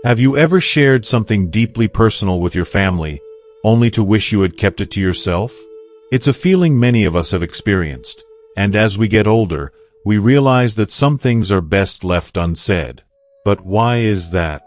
Have you ever shared something deeply personal with your family, only to wish you had kept it to yourself? It's a feeling many of us have experienced, and as we get older, we realize that some things are best left unsaid. But why is that?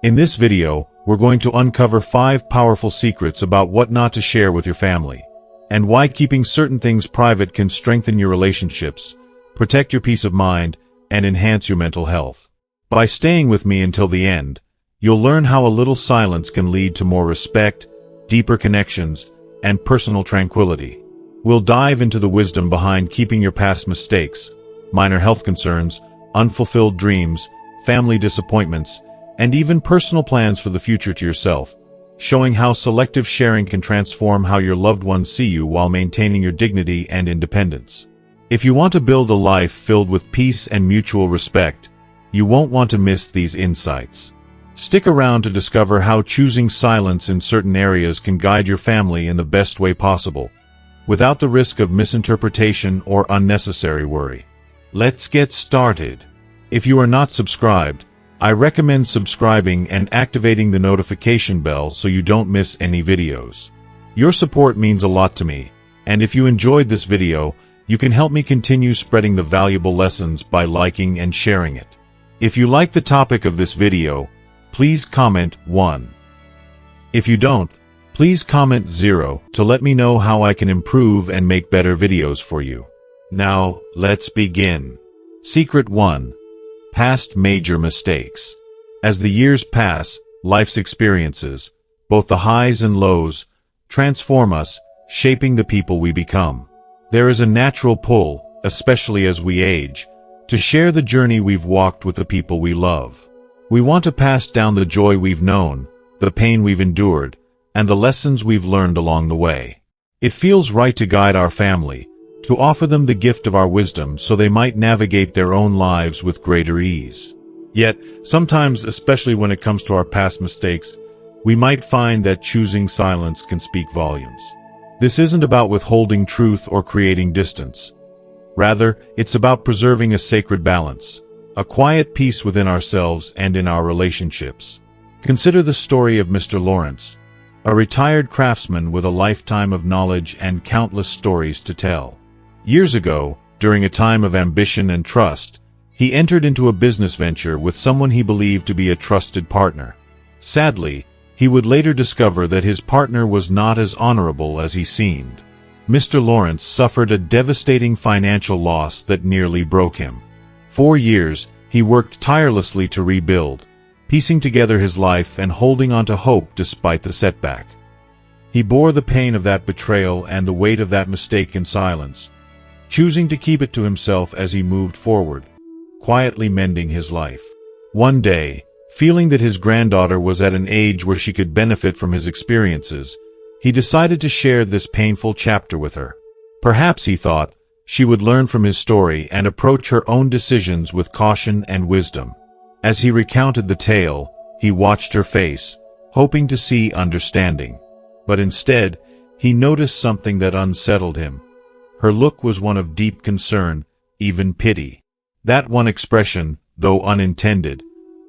In this video, we're going to uncover 5 powerful secrets about what not to share with your family, and why keeping certain things private can strengthen your relationships, protect your peace of mind, and enhance your mental health. By staying with me until the end, you'll learn how a little silence can lead to more respect, deeper connections, and personal tranquility. We'll dive into the wisdom behind keeping your past mistakes, minor health concerns, unfulfilled dreams, family disappointments, and even personal plans for the future to yourself, showing how selective sharing can transform how your loved ones see you while maintaining your dignity and independence. If you want to build a life filled with peace and mutual respect, you won't want to miss these insights. Stick around to discover how choosing silence in certain areas can guide your family in the best way possible, without the risk of misinterpretation or unnecessary worry. Let's get started. If you are not subscribed, I recommend subscribing and activating the notification bell so you don't miss any videos. Your support means a lot to me, and if you enjoyed this video, you can help me continue spreading the valuable lessons by liking and sharing it. If you like the topic of this video, please comment 1. If you don't, please comment 0 to let me know how I can improve and make better videos for you. Now, let's begin. Secret 1. Past major mistakes. As the years pass, life's experiences, both the highs and lows, transform us, shaping the people we become. There is a natural pull, especially as we age, to share the journey we've walked with the people we love. We want to pass down the joy we've known, the pain we've endured, and the lessons we've learned along the way. It feels right to guide our family, to offer them the gift of our wisdom so they might navigate their own lives with greater ease. Yet, sometimes, especially when it comes to our past mistakes, we might find that choosing silence can speak volumes. This isn't about withholding truth or creating distance. Rather, it's about preserving a sacred balance, a quiet peace within ourselves and in our relationships. Consider the story of Mr. Lawrence, a retired craftsman with a lifetime of knowledge and countless stories to tell. Years ago, during a time of ambition and trust, he entered into a business venture with someone he believed to be a trusted partner. Sadly, he would later discover that his partner was not as honorable as he seemed. Mr. Lawrence suffered a devastating financial loss that nearly broke him. 4 years, he worked tirelessly to rebuild, piecing together his life and holding on to hope despite the setback. He bore the pain of that betrayal and the weight of that mistake in silence, choosing to keep it to himself as he moved forward, quietly mending his life. One day, feeling that his granddaughter was at an age where she could benefit from his experiences, he decided to share this painful chapter with her. Perhaps, he thought, she would learn from his story and approach her own decisions with caution and wisdom. As he recounted the tale, he watched her face, hoping to see understanding. But instead, he noticed something that unsettled him. Her look was one of deep concern, even pity. That one expression, though unintended,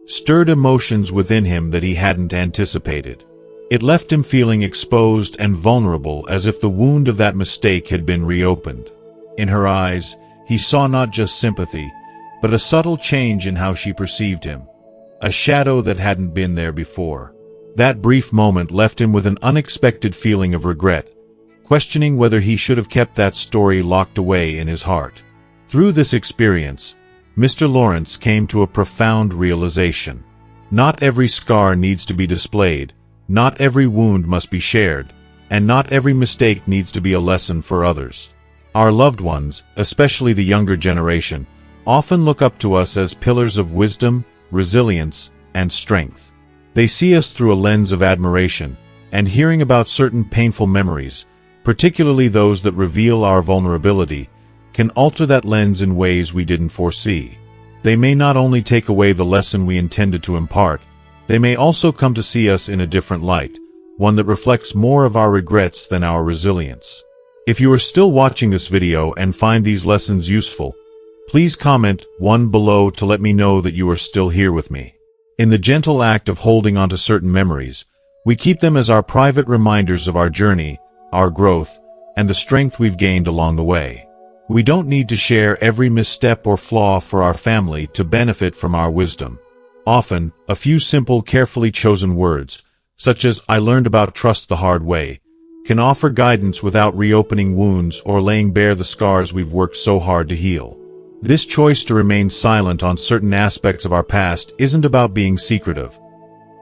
stirred emotions within him that he hadn't anticipated. It left him feeling exposed and vulnerable, as if the wound of that mistake had been reopened. In her eyes, he saw not just sympathy, but a subtle change in how she perceived him, a shadow that hadn't been there before. That brief moment left him with an unexpected feeling of regret, questioning whether he should have kept that story locked away in his heart. Through this experience, Mr. Lawrence came to a profound realization. Not every scar needs to be displayed, not every wound must be shared, and not every mistake needs to be a lesson for others. Our loved ones, especially the younger generation, often look up to us as pillars of wisdom, resilience, and strength. They see us through a lens of admiration, and hearing about certain painful memories, particularly those that reveal our vulnerability, can alter that lens in ways we didn't foresee. They may not only take away the lesson we intended to impart, they may also come to see us in a different light, one that reflects more of our regrets than our resilience. If you are still watching this video and find these lessons useful, please comment 1 below to let me know that you are still here with me. In the gentle act of holding onto certain memories, we keep them as our private reminders of our journey, our growth, and the strength we've gained along the way. We don't need to share every misstep or flaw for our family to benefit from our wisdom. Often, a few simple, carefully chosen words, such as "I learned about trust the hard way," can offer guidance without reopening wounds or laying bare the scars we've worked so hard to heal. This choice to remain silent on certain aspects of our past isn't about being secretive.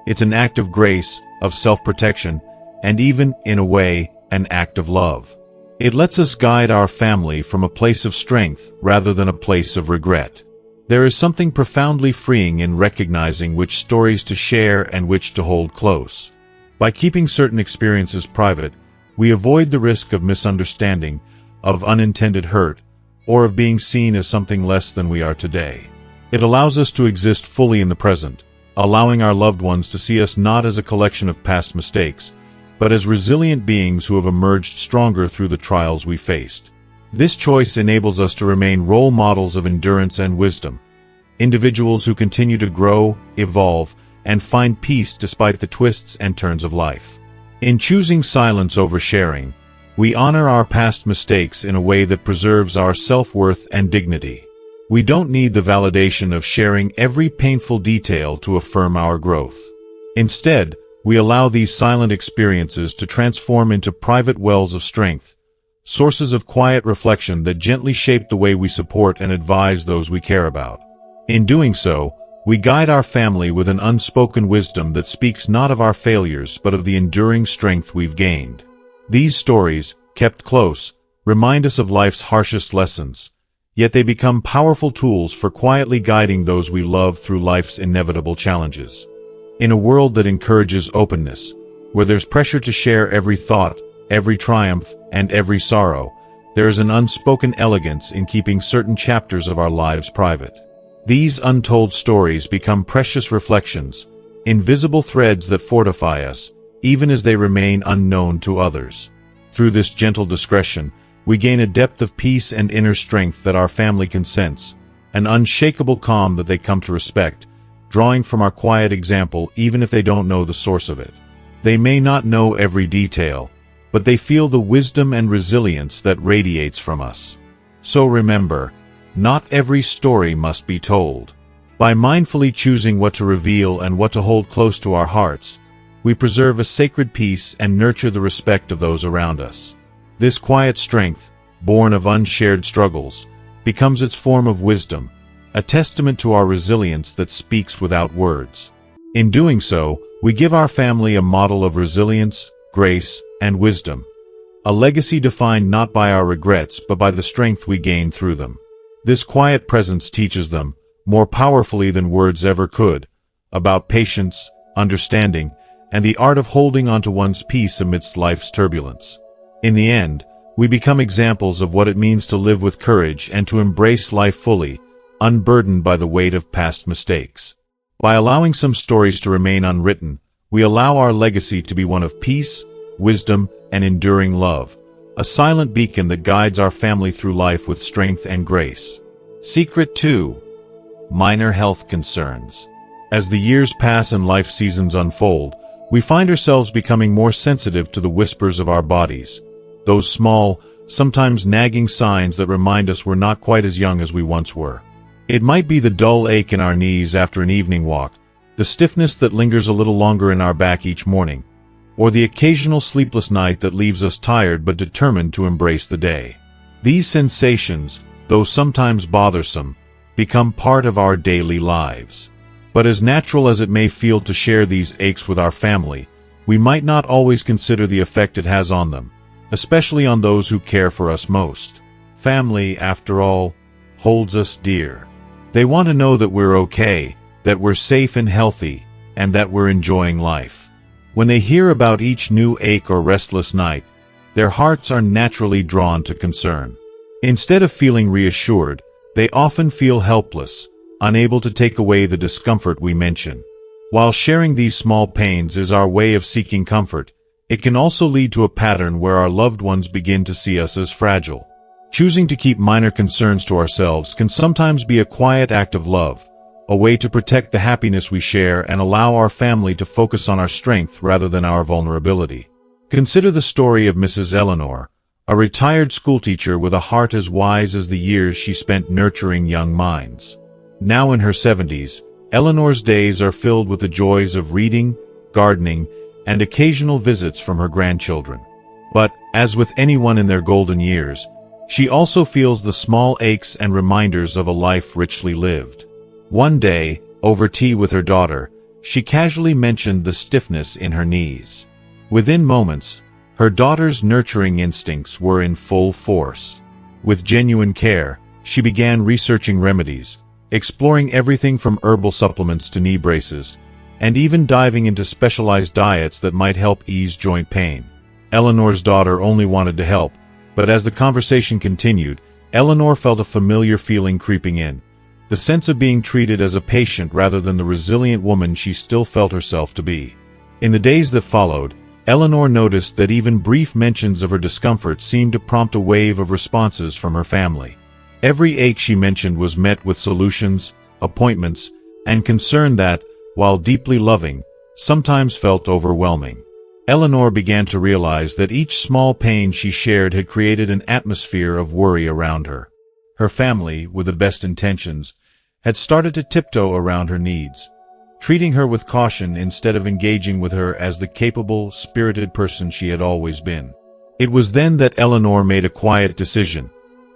It's an act of grace, of self-protection, and even, in a way, an act of love. It lets us guide our family from a place of strength rather than a place of regret. There is something profoundly freeing in recognizing which stories to share and which to hold close. By keeping certain experiences private, we avoid the risk of misunderstanding, of unintended hurt, or of being seen as something less than we are today. It allows us to exist fully in the present, allowing our loved ones to see us not as a collection of past mistakes, but as resilient beings who have emerged stronger through the trials we faced. This choice enables us to remain role models of endurance and wisdom, individuals who continue to grow, evolve, and find peace despite the twists and turns of life. In choosing silence over sharing, we honor our past mistakes in a way that preserves our self-worth and dignity. We don't need the validation of sharing every painful detail to affirm our growth. Instead, we allow these silent experiences to transform into private wells of strength, sources of quiet reflection that gently shape the way we support and advise those we care about. In doing so, we guide our family with an unspoken wisdom that speaks not of our failures but of the enduring strength we've gained. These stories, kept close, remind us of life's harshest lessons, yet they become powerful tools for quietly guiding those we love through life's inevitable challenges. In a world that encourages openness, where there's pressure to share every thought, every triumph, and every sorrow, there is an unspoken elegance in keeping certain chapters of our lives private. These untold stories become precious reflections, invisible threads that fortify us, even as they remain unknown to others. Through this gentle discretion, we gain a depth of peace and inner strength that our family can sense, an unshakable calm that they come to respect, drawing from our quiet example even if they don't know the source of it. They may not know every detail, but they feel the wisdom and resilience that radiates from us. So remember, not every story must be told. By mindfully choosing what to reveal and what to hold close to our hearts, we preserve a sacred peace and nurture the respect of those around us. This quiet strength, born of unshared struggles, becomes its form of wisdom, a testament to our resilience that speaks without words. In doing so, we give our family a model of resilience, grace, and wisdom, a legacy defined not by our regrets but by the strength we gain through them. This quiet presence teaches them, more powerfully than words ever could, about patience, understanding, and the art of holding onto one's peace amidst life's turbulence. In the end, we become examples of what it means to live with courage and to embrace life fully, unburdened by the weight of past mistakes. By allowing some stories to remain unwritten, we allow our legacy to be one of peace, wisdom, and enduring love, a silent beacon that guides our family through life with strength and grace. Secret 2. Minor health concerns. As the years pass and life seasons unfold, we find ourselves becoming more sensitive to the whispers of our bodies, those small, sometimes nagging signs that remind us we're not quite as young as we once were. It might be the dull ache in our knees after an evening walk, the stiffness that lingers a little longer in our back each morning, or the occasional sleepless night that leaves us tired but determined to embrace the day. These sensations, though sometimes bothersome, become part of our daily lives. But as natural as it may feel to share these aches with our family, we might not always consider the effect it has on them, especially on those who care for us most. Family, after all, holds us dear. They want to know that we're okay, that we're safe and healthy, and that we're enjoying life. When they hear about each new ache or restless night, their hearts are naturally drawn to concern. Instead of feeling reassured, they often feel helpless, unable to take away the discomfort we mention. While sharing these small pains is our way of seeking comfort, it can also lead to a pattern where our loved ones begin to see us as fragile. Choosing to keep minor concerns to ourselves can sometimes be a quiet act of love, a way to protect the happiness we share and allow our family to focus on our strength rather than our vulnerability. Consider the story of Mrs. Eleanor, a retired schoolteacher with a heart as wise as the years she spent nurturing young minds. Now in her 70s, Eleanor's days are filled with the joys of reading, gardening, and occasional visits from her grandchildren. But, as with anyone in their golden years, she also feels the small aches and reminders of a life richly lived. One day, over tea with her daughter, she casually mentioned the stiffness in her knees. Within moments, her daughter's nurturing instincts were in full force. With genuine care, she began researching remedies, exploring everything from herbal supplements to knee braces, and even diving into specialized diets that might help ease joint pain. Eleanor's daughter only wanted to help, but as the conversation continued, Eleanor felt a familiar feeling creeping in, the sense of being treated as a patient rather than the resilient woman she still felt herself to be. In the days that followed, Eleanor noticed that even brief mentions of her discomfort seemed to prompt a wave of responses from her family. Every ache she mentioned was met with solutions, appointments, and concern that, while deeply loving, sometimes felt overwhelming. Eleanor began to realize that each small pain she shared had created an atmosphere of worry around her. Her family, with the best intentions, had started to tiptoe around her needs, treating her with caution instead of engaging with her as the capable, spirited person she had always been. It was then that Eleanor made a quiet decision.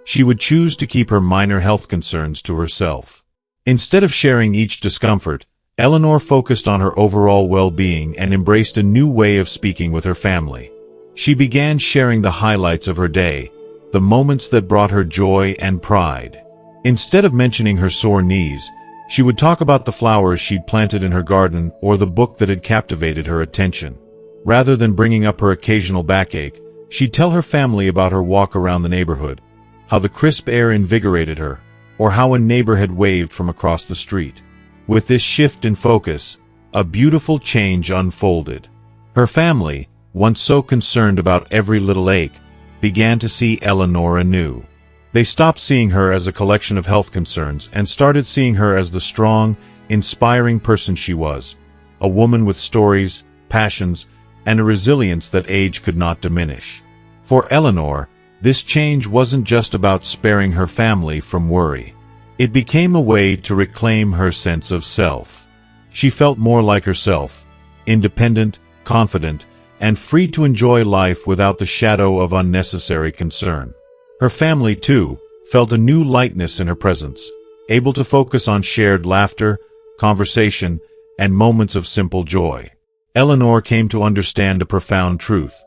She would choose to keep her minor health concerns to herself. Instead of sharing each discomfort, Eleanor focused on her overall well-being and embraced a new way of speaking with her family. She began sharing the highlights of her day, the moments that brought her joy and pride. Instead of mentioning her sore knees, she would talk about the flowers she'd planted in her garden or the book that had captivated her attention. Rather than bringing up her occasional backache, she'd tell her family about her walk around the neighborhood, how the crisp air invigorated her, or how a neighbor had waved from across the street. With this shift in focus, a beautiful change unfolded. Her family, once so concerned about every little ache, began to see Eleanor anew. They stopped seeing her as a collection of health concerns and started seeing her as the strong, inspiring person she was, a woman with stories, passions, and a resilience that age could not diminish. For Eleanor, this change wasn't just about sparing her family from worry. It became a way to reclaim her sense of self. She felt more like herself, independent, confident, and free to enjoy life without the shadow of unnecessary concern. Her family, too, felt a new lightness in her presence, able to focus on shared laughter, conversation, and moments of simple joy. Eleanor came to understand a profound truth.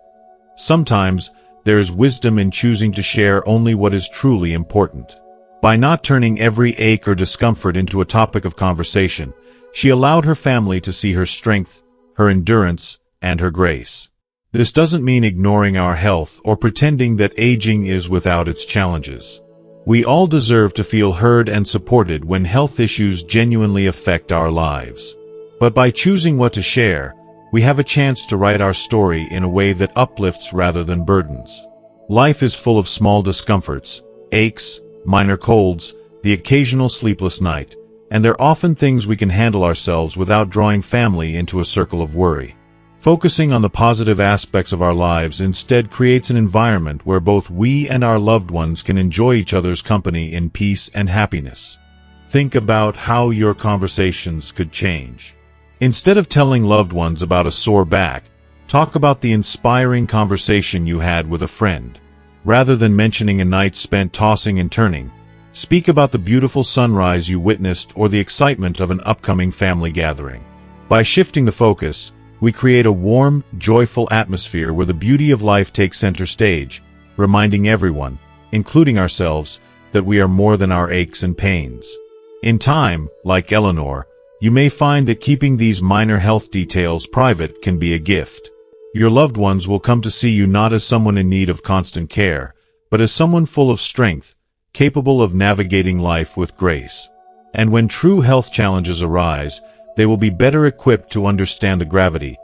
Sometimes, there is wisdom in choosing to share only what is truly important. By not turning every ache or discomfort into a topic of conversation, she allowed her family to see her strength, her endurance, and her grace. This doesn't mean ignoring our health or pretending that aging is without its challenges. We all deserve to feel heard and supported when health issues genuinely affect our lives. But by choosing what to share, we have a chance to write our story in a way that uplifts rather than burdens. Life is full of small discomforts, aches, minor colds, the occasional sleepless night, and they're often things we can handle ourselves without drawing family into a circle of worry. Focusing on the positive aspects of our lives instead creates an environment where both we and our loved ones can enjoy each other's company in peace and happiness. Think about how your conversations could change. Instead of telling loved ones about a sore back, talk about the inspiring conversation you had with a friend. Rather than mentioning a night spent tossing and turning, speak about the beautiful sunrise you witnessed or the excitement of an upcoming family gathering. By shifting the focus, we create a warm, joyful atmosphere where the beauty of life takes center stage, reminding everyone, including ourselves, that we are more than our aches and pains. In time, like Eleanor, you may find that keeping these minor health details private can be a gift. Your loved ones will come to see you not as someone in need of constant care, but as someone full of strength, capable of navigating life with grace. And when true health challenges arise, they will be better equipped to understand the gravity,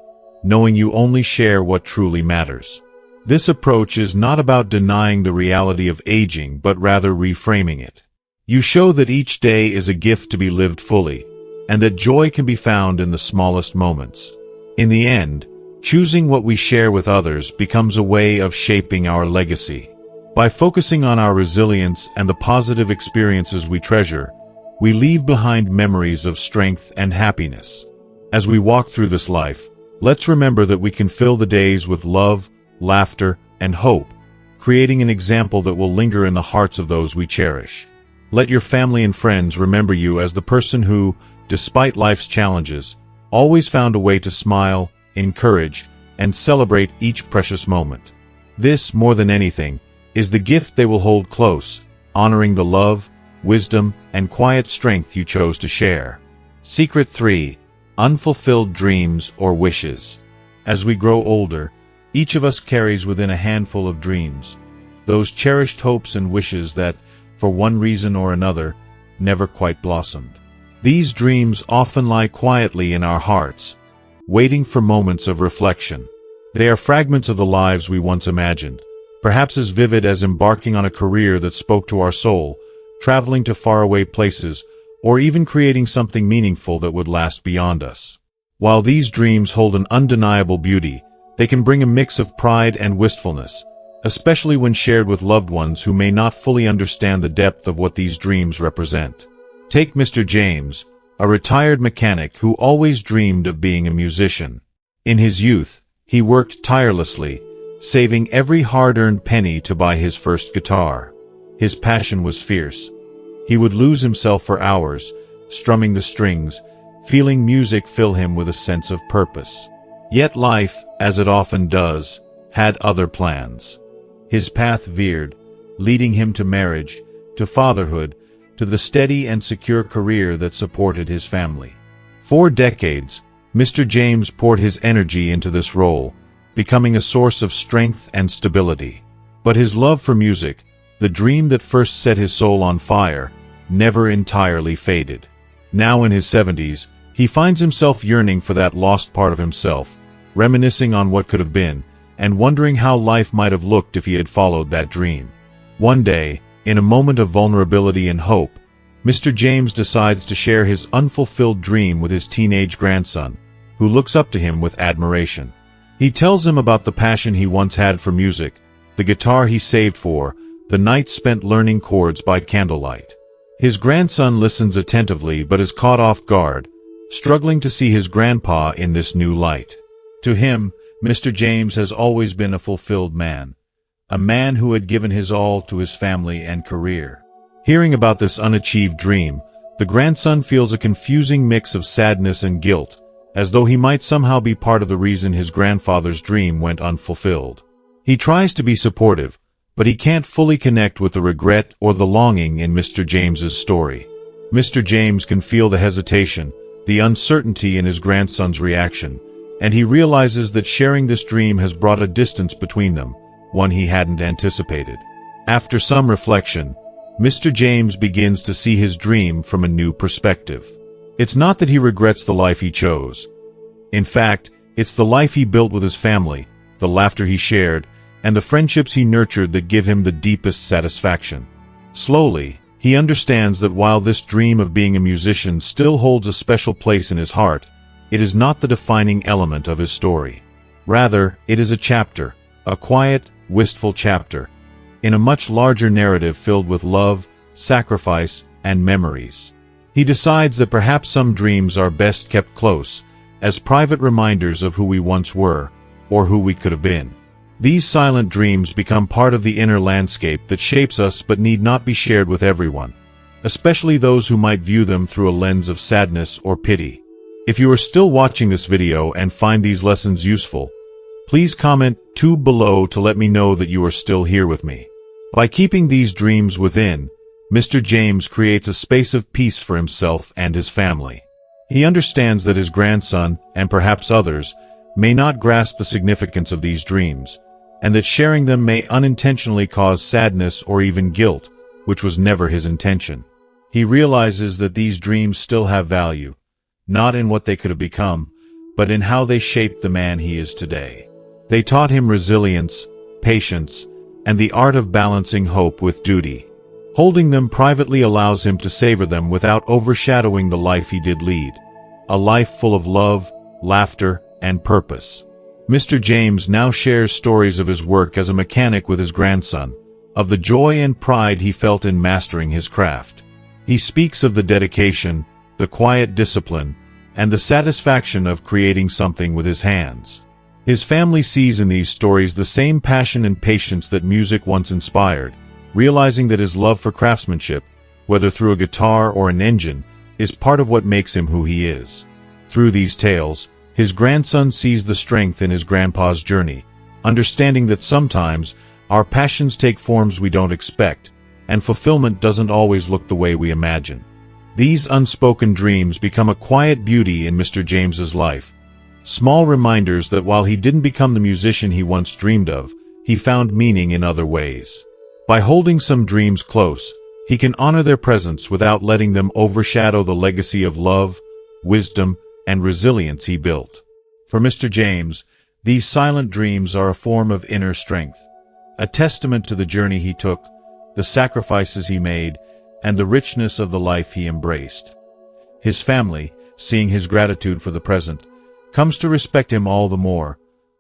knowing you only share what truly matters. This approach is not about denying the reality of aging but rather reframing it. You show that each day is a gift to be lived fully, and that joy can be found in the smallest moments. In the end, choosing what we share with others becomes a way of shaping our legacy. By focusing on our resilience and the positive experiences we treasure, we leave behind memories of strength and happiness. As we walk through this life, let's remember that we can fill the days with love, laughter, and hope, creating an example that will linger in the hearts of those we cherish. Let your family and friends remember you as the person who, despite life's challenges, always found a way to smile, encourage, and celebrate each precious moment. This, more than anything, is the gift they will hold close, honoring the love, wisdom, and quiet strength you chose to share. Secret 3. Unfulfilled dreams or wishes. As we grow older, each of us carries within a handful of dreams, those cherished hopes and wishes that, for one reason or another, never quite blossomed. These dreams often lie quietly in our hearts, waiting for moments of reflection. They are fragments of the lives we once imagined, perhaps as vivid as embarking on a career that spoke to our soul, traveling to faraway places, or even creating something meaningful that would last beyond us. While these dreams hold an undeniable beauty, they can bring a mix of pride and wistfulness, especially when shared with loved ones who may not fully understand the depth of what these dreams represent. Take Mr. James, a retired mechanic who always dreamed of being a musician. In his youth, he worked tirelessly, saving every hard-earned penny to buy his first guitar. His passion was fierce. He would lose himself for hours, strumming the strings, feeling music fill him with a sense of purpose. Yet life, as it often does, had other plans. His path veered, leading him to marriage, to fatherhood, to the steady and secure career that supported his family. For decades, Mr. James poured his energy into this role, becoming a source of strength and stability. But his love for music, the dream that first set his soul on fire, never entirely faded. Now in his 70s, he finds himself yearning for that lost part of himself, reminiscing on what could have been, and wondering how life might have looked if he had followed that dream. One day, in a moment of vulnerability and hope, Mr. James decides to share his unfulfilled dream with his teenage grandson, who looks up to him with admiration. He tells him about the passion he once had for music, the guitar he saved for, the nights spent learning chords by candlelight. His grandson listens attentively but is caught off guard, struggling to see his grandpa in this new light. To him, Mr. James has always been a fulfilled man, a man who had given his all to his family and career. Hearing about this unachieved dream, the grandson feels a confusing mix of sadness and guilt, as though he might somehow be part of the reason his grandfather's dream went unfulfilled. He tries to be supportive, but he can't fully connect with the regret or the longing in Mr. James's story. Mr. James can feel the hesitation, the uncertainty in his grandson's reaction, and he realizes that sharing this dream has brought a distance between them, one he hadn't anticipated. After some reflection, Mr. James begins to see his dream from a new perspective. It's not that he regrets the life he chose. In fact, it's the life he built with his family, the laughter he shared, and the friendships he nurtured that give him the deepest satisfaction. Slowly, he understands that while this dream of being a musician still holds a special place in his heart, it is not the defining element of his story. Rather, it is a chapter, a quiet, wistful chapter, in a much larger narrative filled with love, sacrifice, and memories. He decides that perhaps some dreams are best kept close, as private reminders of who we once were, or who we could have been. These silent dreams become part of the inner landscape that shapes us but need not be shared with everyone, especially those who might view them through a lens of sadness or pity. If you are still watching this video and find these lessons useful, please comment below to let me know that you are still here with me. By keeping these dreams within, Mr. James creates a space of peace for himself and his family. He understands that his grandson, and perhaps others, may not grasp the significance of these dreams, and that sharing them may unintentionally cause sadness or even guilt, which was never his intention. He realizes that these dreams still have value, not in what they could have become, but in how they shaped the man he is today. They taught him resilience, patience, and the art of balancing hope with duty. Holding them privately allows him to savor them without overshadowing the life he did lead. A life full of love, laughter, and purpose. Mr. James now shares stories of his work as a mechanic with his grandson, of the joy and pride he felt in mastering his craft. He speaks of the dedication, the quiet discipline, and the satisfaction of creating something with his hands. His family sees in these stories the same passion and patience that music once inspired, realizing that his love for craftsmanship, whether through a guitar or an engine, is part of what makes him who he is. Through these tales, his grandson sees the strength in his grandpa's journey, understanding that sometimes our passions take forms we don't expect, and fulfillment doesn't always look the way we imagine. These unspoken dreams become a quiet beauty in Mr. James's life, small reminders that while he didn't become the musician he once dreamed of, he found meaning in other ways. By holding some dreams close, he can honor their presence without letting them overshadow the legacy of love, wisdom, and resilience he built. For Mr. James, these silent dreams are a form of inner strength, a testament to the journey he took, the sacrifices he made, and the richness of the life he embraced. His family, seeing his gratitude for the present, comes to respect him all the more,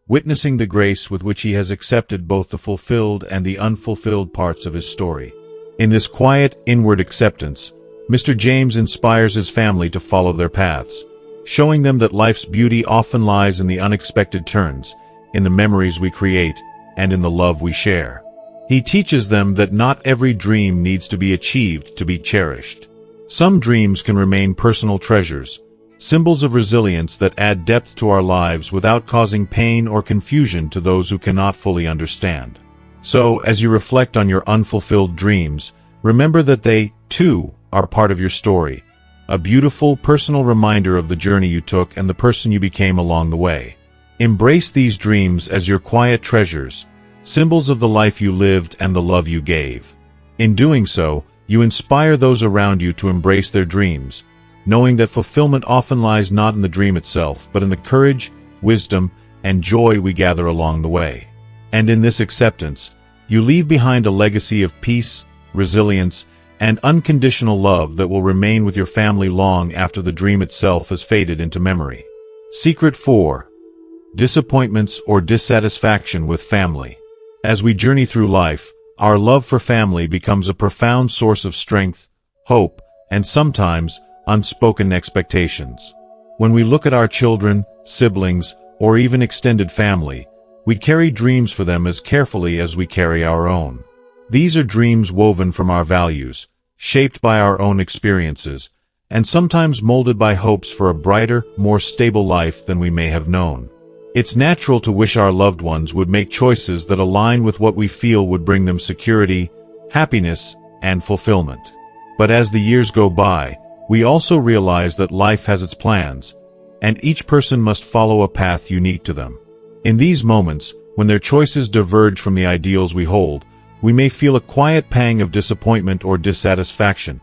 witnessing the grace with which he has accepted both the fulfilled and the unfulfilled parts of his story. In this quiet, inward acceptance, Mr. James inspires his family to follow their paths, showing them that life's beauty often lies in the unexpected turns, in the memories we create, and in the love we share. He teaches them that not every dream needs to be achieved to be cherished. Some dreams can remain personal treasures, symbols of resilience that add depth to our lives without causing pain or confusion to those who cannot fully understand. So, as you reflect on your unfulfilled dreams, remember that they, too, are part of your story, a beautiful, personal reminder of the journey you took and the person you became along the way. Embrace these dreams as your quiet treasures, symbols of the life you lived and the love you gave. In doing so, you inspire those around you to embrace their dreams, knowing that fulfillment often lies not in the dream itself, but in the courage, wisdom, and joy we gather along the way. And in this acceptance, you leave behind a legacy of peace, resilience, and unconditional love that will remain with your family long after the dream itself has faded into memory. Secret 4. Disappointments or dissatisfaction with family. As we journey through life, our love for family becomes a profound source of strength, hope, and sometimes unspoken expectations. When we look at our children, siblings, or even extended family, we carry dreams for them as carefully as we carry our own. These are dreams woven from our values, shaped by our own experiences, and sometimes molded by hopes for a brighter, more stable life than we may have known. It's natural to wish our loved ones would make choices that align with what we feel would bring them security, happiness, and fulfillment. But as the years go by, we also realize that life has its plans, and each person must follow a path unique to them. In these moments, when their choices diverge from the ideals we hold, we may feel a quiet pang of disappointment or dissatisfaction,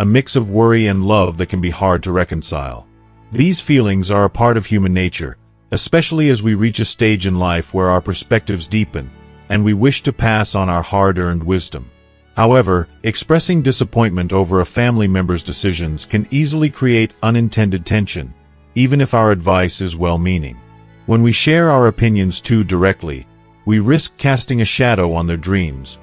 a mix of worry and love that can be hard to reconcile. These feelings are a part of human nature, especially as we reach a stage in life where our perspectives deepen, and we wish to pass on our hard-earned wisdom. However, expressing disappointment over a family member's decisions can easily create unintended tension, even if our advice is well-meaning. When we share our opinions too directly, we risk casting a shadow on their dreams,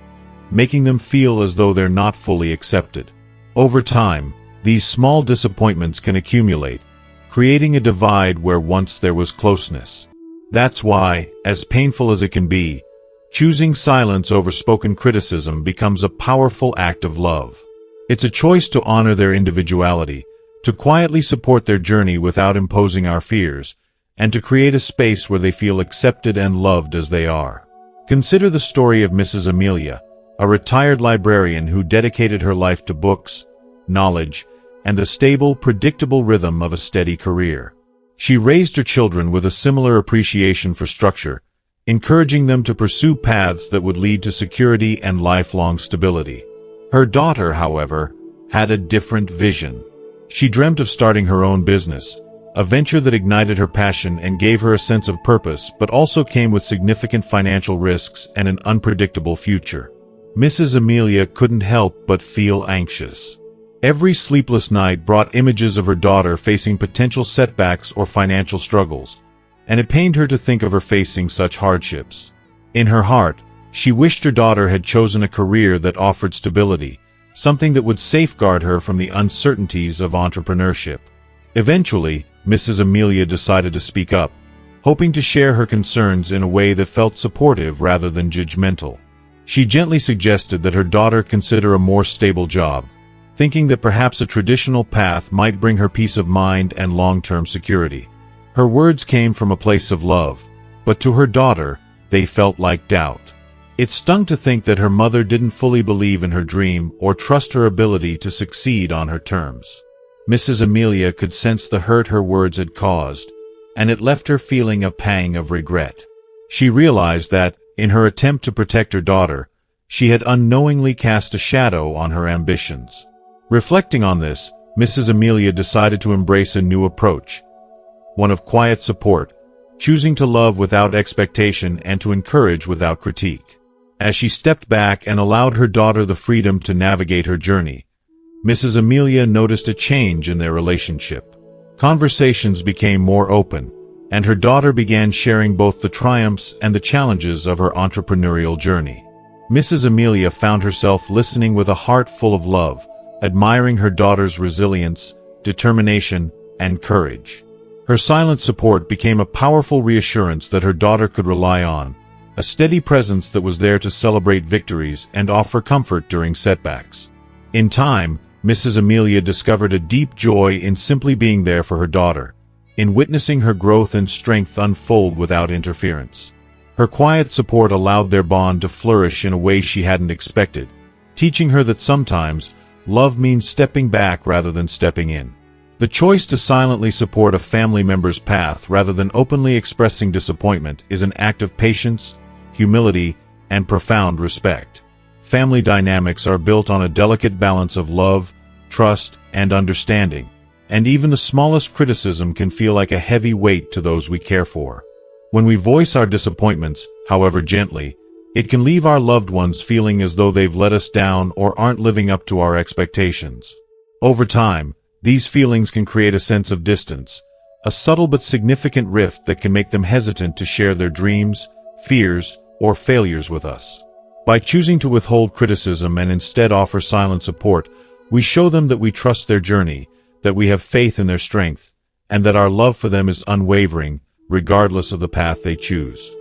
making them feel as though they're not fully accepted. Over time, these small disappointments can accumulate, creating a divide where once there was closeness. That's why, as painful as it can be, choosing silence over spoken criticism becomes a powerful act of love. It's a choice to honor their individuality, to quietly support their journey without imposing our fears, and to create a space where they feel accepted and loved as they are. Consider the story of Mrs. Amelia, a retired librarian who dedicated her life to books, knowledge, and the stable, predictable rhythm of a steady career. She raised her children with a similar appreciation for structure, encouraging them to pursue paths that would lead to security and lifelong stability. Her daughter, however, had a different vision. She dreamt of starting her own business, a venture that ignited her passion and gave her a sense of purpose, but also came with significant financial risks and an unpredictable future. Mrs. Amelia couldn't help but feel anxious. Every sleepless night brought images of her daughter facing potential setbacks or financial struggles, and it pained her to think of her facing such hardships. In her heart, she wished her daughter had chosen a career that offered stability, something that would safeguard her from the uncertainties of entrepreneurship. Eventually, Mrs. Amelia decided to speak up, hoping to share her concerns in a way that felt supportive rather than judgmental. She gently suggested that her daughter consider a more stable job, thinking that perhaps a traditional path might bring her peace of mind and long-term security. Her words came from a place of love, but to her daughter, they felt like doubt. It stung to think that her mother didn't fully believe in her dream or trust her ability to succeed on her terms. Mrs. Amelia could sense the hurt her words had caused, and it left her feeling a pang of regret. She realized that, in her attempt to protect her daughter, she had unknowingly cast a shadow on her ambitions. Reflecting on this, Mrs. Amelia decided to embrace a new approach, one of quiet support, choosing to love without expectation and to encourage without critique. As she stepped back and allowed her daughter the freedom to navigate her journey, Mrs. Amelia noticed a change in their relationship. Conversations became more open, and her daughter began sharing both the triumphs and the challenges of her entrepreneurial journey. Mrs. Amelia found herself listening with a heart full of love, admiring her daughter's resilience, determination, and courage. Her silent support became a powerful reassurance that her daughter could rely on, a steady presence that was there to celebrate victories and offer comfort during setbacks. In time, Mrs. Amelia discovered a deep joy in simply being there for her daughter, in witnessing her growth and strength unfold without interference. Her quiet support allowed their bond to flourish in a way she hadn't expected, teaching her that sometimes, love means stepping back rather than stepping in. The choice to silently support a family member's path rather than openly expressing disappointment is an act of patience, humility, and profound respect. Family dynamics are built on a delicate balance of love, trust, and understanding, and even the smallest criticism can feel like a heavy weight to those we care for. When we voice our disappointments, however gently, it can leave our loved ones feeling as though they've let us down or aren't living up to our expectations. Over time, these feelings can create a sense of distance, a subtle but significant rift that can make them hesitant to share their dreams, fears, or failures with us. By choosing to withhold criticism and instead offer silent support, we show them that we trust their journey, that we have faith in their strength, and that our love for them is unwavering, regardless of the path they choose.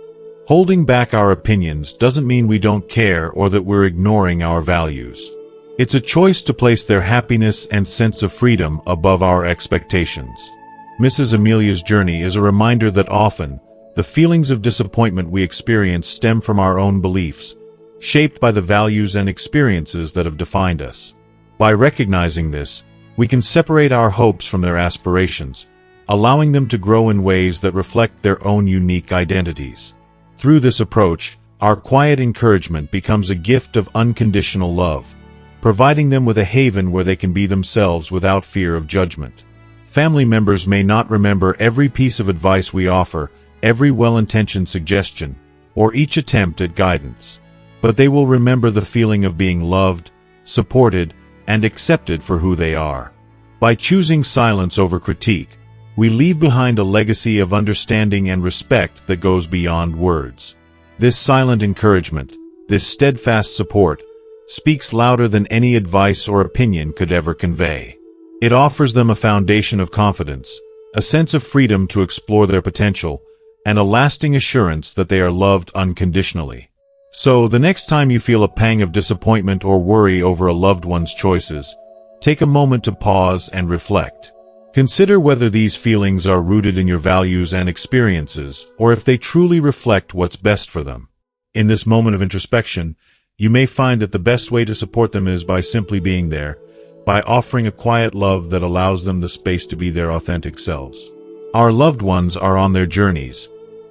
Holding back our opinions doesn't mean we don't care or that we're ignoring our values. It's a choice to place their happiness and sense of freedom above our expectations. Mrs. Amelia's journey is a reminder that often, the feelings of disappointment we experience stem from our own beliefs, shaped by the values and experiences that have defined us. By recognizing this, we can separate our hopes from their aspirations, allowing them to grow in ways that reflect their own unique identities. Through this approach, our quiet encouragement becomes a gift of unconditional love, providing them with a haven where they can be themselves without fear of judgment. Family members may not remember every piece of advice we offer, every well-intentioned suggestion, or each attempt at guidance, but they will remember the feeling of being loved, supported, and accepted for who they are. By choosing silence over critique, we leave behind a legacy of understanding and respect that goes beyond words. This silent encouragement, this steadfast support, speaks louder than any advice or opinion could ever convey. It offers them a foundation of confidence, a sense of freedom to explore their potential, and a lasting assurance that they are loved unconditionally. So, the next time you feel a pang of disappointment or worry over a loved one's choices, take a moment to pause and reflect. Consider whether these feelings are rooted in your values and experiences, or if they truly reflect what's best for them. In this moment of introspection, you may find that the best way to support them is by simply being there, by offering a quiet love that allows them the space to be their authentic selves. Our loved ones are on their journeys,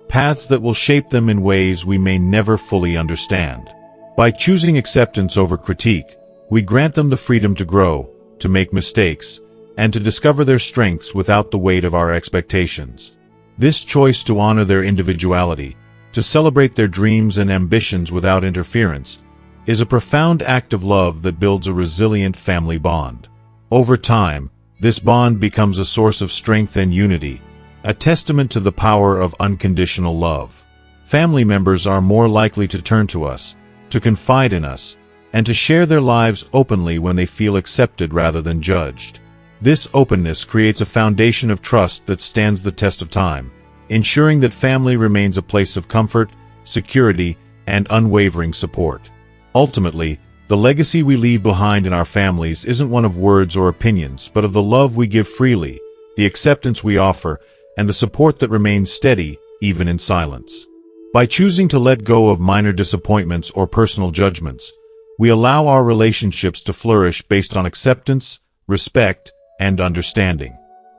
paths that will shape them in ways we may never fully understand. By choosing acceptance over critique, we grant them the freedom to grow, to make mistakes, and to discover their strengths without the weight of our expectations. This choice to honor their individuality, to celebrate their dreams and ambitions without interference, is a profound act of love that builds a resilient family bond. Over time, this bond becomes a source of strength and unity, a testament to the power of unconditional love. Family members are more likely to turn to us, to confide in us, and to share their lives openly when they feel accepted rather than judged. This openness creates a foundation of trust that stands the test of time, ensuring that family remains a place of comfort, security, and unwavering support. Ultimately, the legacy we leave behind in our families isn't one of words or opinions, but of the love we give freely, the acceptance we offer, and the support that remains steady, even in silence. By choosing to let go of minor disappointments or personal judgments, we allow our relationships to flourish based on acceptance, respect, and understanding.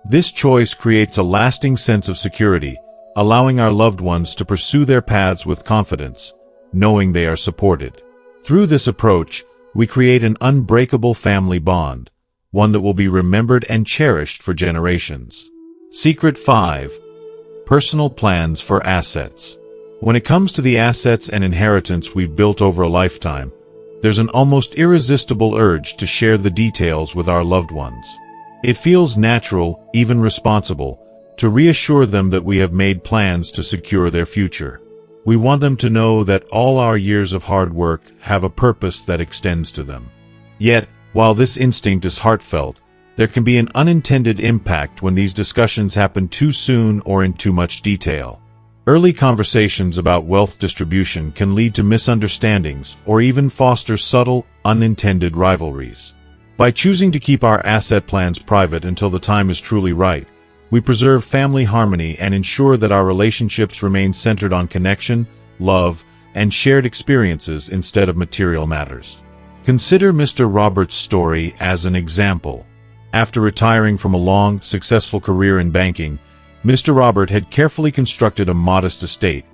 This choice creates a lasting sense of security, allowing our loved ones to pursue their paths with confidence, knowing they are supported. Through this approach, we create an unbreakable family bond, one that will be remembered and cherished for generations. Secret 5. Personal plans for assets. When it comes to the assets and inheritance we've built over a lifetime, there's an almost irresistible urge to share the details with our loved ones. It feels natural, even responsible, to reassure them that we have made plans to secure their future. We want them to know that all our years of hard work have a purpose that extends to them. Yet, while this instinct is heartfelt, there can be an unintended impact when these discussions happen too soon or in too much detail. Early conversations about wealth distribution can lead to misunderstandings or even foster subtle, unintended rivalries. By choosing to keep our asset plans private until the time is truly right, we preserve family harmony and ensure that our relationships remain centered on connection, love, and shared experiences instead of material matters. Consider Mr. Roberts' story as an example. After retiring from a long, successful career in banking, Mr. Robert had carefully constructed a modest estate,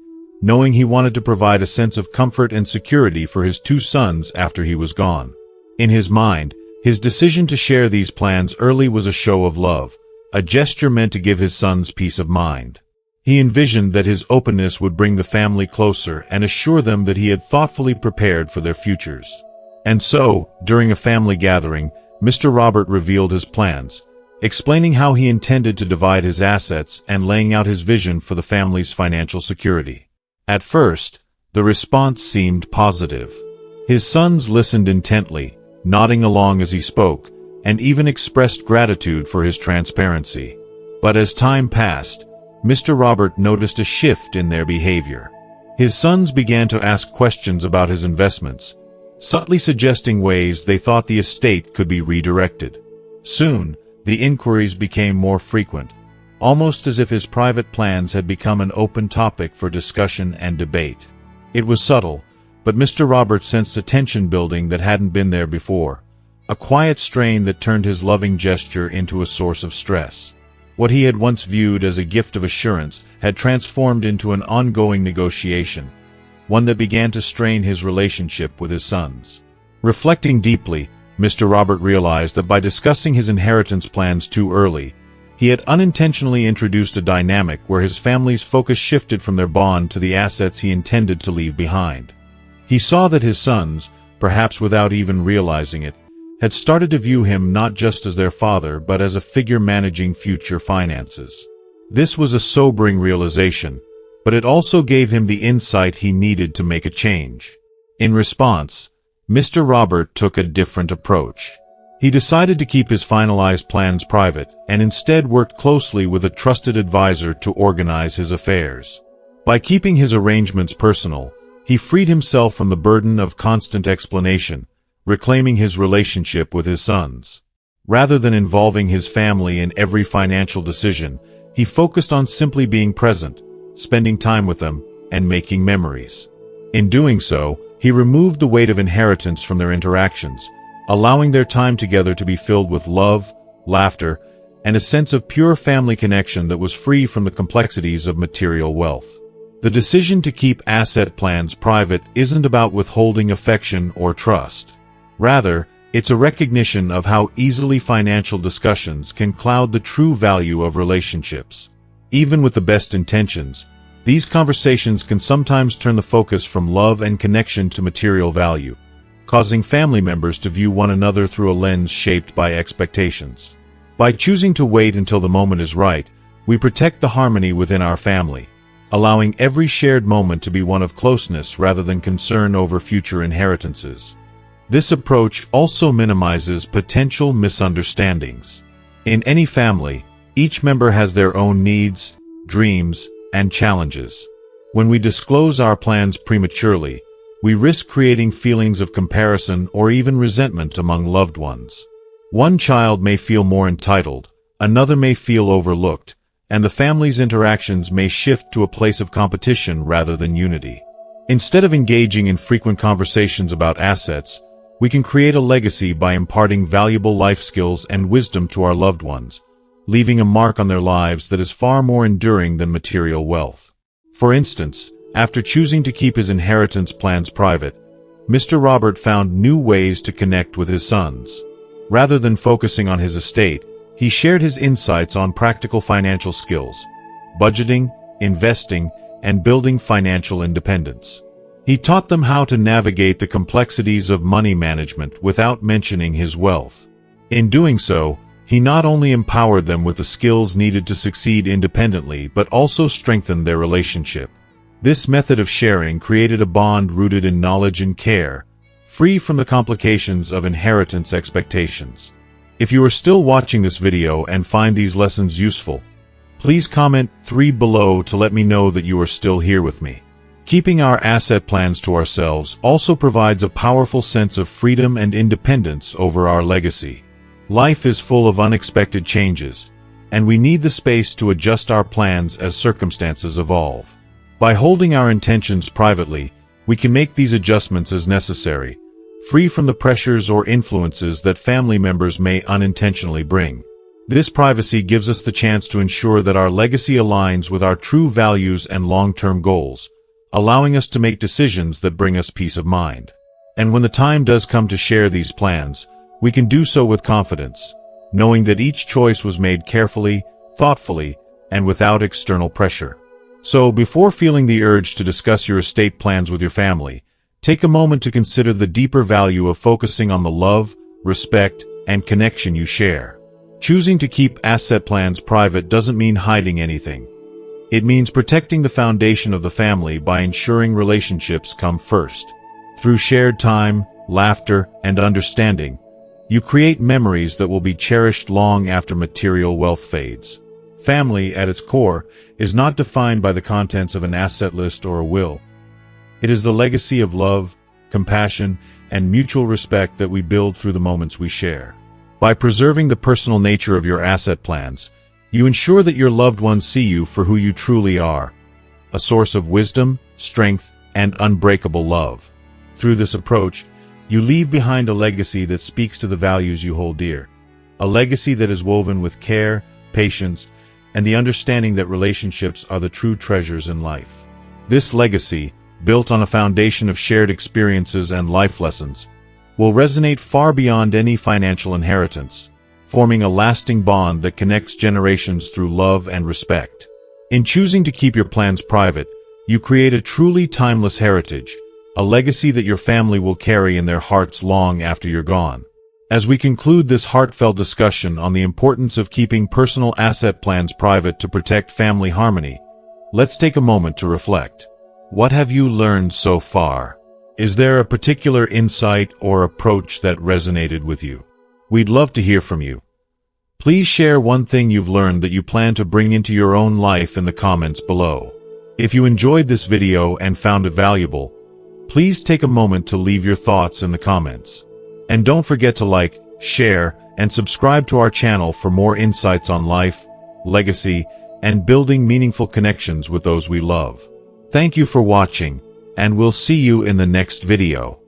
knowing he wanted to provide a sense of comfort and security for his 2 sons after he was gone. In his mind, his decision to share these plans early was a show of love, a gesture meant to give his sons peace of mind. He envisioned that his openness would bring the family closer and assure them that he had thoughtfully prepared for their futures. And so, during a family gathering, Mr. Robert revealed his plans, explaining how he intended to divide his assets and laying out his vision for the family's financial security. At first, the response seemed positive. His sons listened intently, nodding along as he spoke, and even expressed gratitude for his transparency. But as time passed, Mr. Robert noticed a shift in their behavior. His sons began to ask questions about his investments, subtly suggesting ways they thought the estate could be redirected. Soon, the inquiries became more frequent, almost as if his private plans had become an open topic for discussion and debate. It was subtle, but Mr. Robert sensed a tension building that hadn't been there before, a quiet strain that turned his loving gesture into a source of stress. What he had once viewed as a gift of assurance had transformed into an ongoing negotiation, one that began to strain his relationship with his sons. Reflecting deeply, Mr. Robert realized that by discussing his inheritance plans too early, he had unintentionally introduced a dynamic where his family's focus shifted from their bond to the assets he intended to leave behind. He saw that his sons, perhaps without even realizing it, had started to view him not just as their father but as a figure managing future finances. This was a sobering realization, but it also gave him the insight he needed to make a change. In response, Mr. Robert took a different approach. He decided to keep his finalized plans private and instead worked closely with a trusted advisor to organize his affairs. By keeping his arrangements personal, he freed himself from the burden of constant explanation, reclaiming his relationship with his sons. Rather than involving his family in every financial decision, he focused on simply being present, spending time with them, and making memories. In doing so, he removed the weight of inheritance from their interactions, allowing their time together to be filled with love, laughter, and a sense of pure family connection that was free from the complexities of material wealth. The decision to keep asset plans private isn't about withholding affection or trust. Rather, it's a recognition of how easily financial discussions can cloud the true value of relationships. Even with the best intentions, these conversations can sometimes turn the focus from love and connection to material value, causing family members to view one another through a lens shaped by expectations. By choosing to wait until the moment is right, we protect the harmony within our family, allowing every shared moment to be one of closeness rather than concern over future inheritances. This approach also minimizes potential misunderstandings. In any family, each member has their own needs, dreams, and challenges. When we disclose our plans prematurely, we risk creating feelings of comparison or even resentment among loved ones. One child may feel more entitled, another may feel overlooked, and the family's interactions may shift to a place of competition rather than unity. Instead of engaging in frequent conversations about assets, we can create a legacy by imparting valuable life skills and wisdom to our loved ones, leaving a mark on their lives that is far more enduring than material wealth. For instance, after choosing to keep his inheritance plans private, Mr. Robert found new ways to connect with his sons. Rather than focusing on his estate, he shared his insights on practical financial skills, budgeting, investing, and building financial independence. He taught them how to navigate the complexities of money management without mentioning his wealth. In doing so, he not only empowered them with the skills needed to succeed independently but also strengthened their relationship. This method of sharing created a bond rooted in knowledge and care, free from the complications of inheritance expectations. If you are still watching this video and find these lessons useful, please comment 3 below to let me know that you are still here with me. Keeping our asset plans to ourselves also provides a powerful sense of freedom and independence over our legacy. Life is full of unexpected changes, and we need the space to adjust our plans as circumstances evolve. By holding our intentions privately, we can make these adjustments as necessary, free from the pressures or influences that family members may unintentionally bring. This privacy gives us the chance to ensure that our legacy aligns with our true values and long-term goals, allowing us to make decisions that bring us peace of mind. And when the time does come to share these plans, we can do so with confidence, knowing that each choice was made carefully, thoughtfully, and without external pressure. So, before feeling the urge to discuss your estate plans with your family, take a moment to consider the deeper value of focusing on the love, respect, and connection you share. Choosing to keep asset plans private doesn't mean hiding anything. It means protecting the foundation of the family by ensuring relationships come first. Through shared time, laughter, and understanding, you create memories that will be cherished long after material wealth fades. Family, at its core, is not defined by the contents of an asset list or a will. It is the legacy of love, compassion, and mutual respect that we build through the moments we share. By preserving the personal nature of your asset plans, you ensure that your loved ones see you for who you truly are, a source of wisdom, strength, and unbreakable love. Through this approach, you leave behind a legacy that speaks to the values you hold dear, a legacy that is woven with care, patience, and the understanding that relationships are the true treasures in life. This legacy, built on a foundation of shared experiences and life lessons, will resonate far beyond any financial inheritance, forming a lasting bond that connects generations through love and respect. In choosing to keep your plans private, you create a truly timeless heritage, a legacy that your family will carry in their hearts long after you're gone. As we conclude this heartfelt discussion on the importance of keeping personal asset plans private to protect family harmony, let's take a moment to reflect. What have you learned so far? Is there a particular insight or approach that resonated with you? We'd love to hear from you. Please share one thing you've learned that you plan to bring into your own life in the comments below. If you enjoyed this video and found it valuable, please take a moment to leave your thoughts in the comments. And don't forget to like, share, and subscribe to our channel for more insights on life, legacy, and building meaningful connections with those we love. Thank you for watching, and we'll see you in the next video.